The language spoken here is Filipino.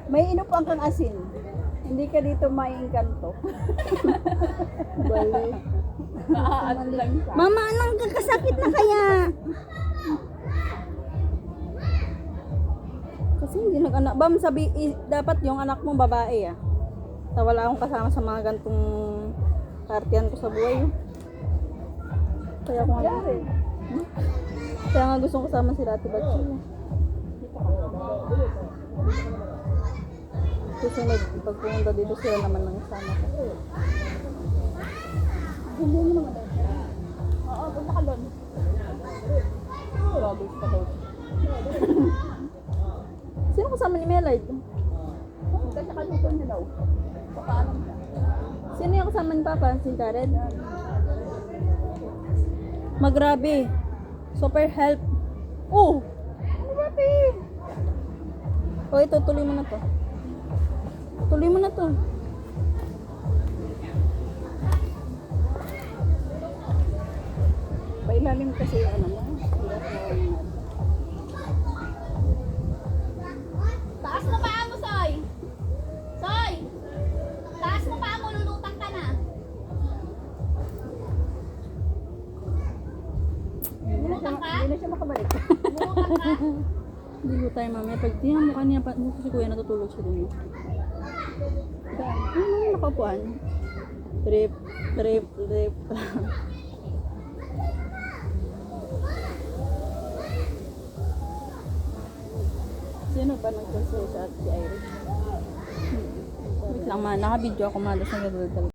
May inupuan kang asin. Hindi ka dito maiengkanto. Bali. Maaano lang ka. Mama, anong kakasakit na kaya? Kasi hindi nag-anak. Bam, dapat yung anak mo babae ah. Wala akong kasama sa mga gantong partiyan ko sa buhay. Kaya ko nga. Kaya nga gustong kasama si Rati Batsi. Kasi pag pumunta dito sila naman ng kasama ko. Hindi mo naman daw. Oo, punta ka doon. Grabe ka daw. Sino kasama ni Melay? Kasi kaluto niya daw. Paano ka? Sino yung kasama ni Papa? Si Jared? Magrabe. Super help. Oh! Ano ba, te? O ito, tuloy mo na to. Tuloy mo na to. Pailalim kasi yung ano mo. Taas mo paa mo, Soy! Soy! Taas mo paa mo, lulutang ka na. Lulutang ka? Hindi na siya makabalik. Lulutang ka? Hindi ko tayo mamaya. Pag tingnan mo kanina, si Kuya natutulog siya dun. Ano yung nakapuan? Trip. Sino ba nagkonsensya at si Irish? Wait lang ma, naka-video ako malas na gagawin.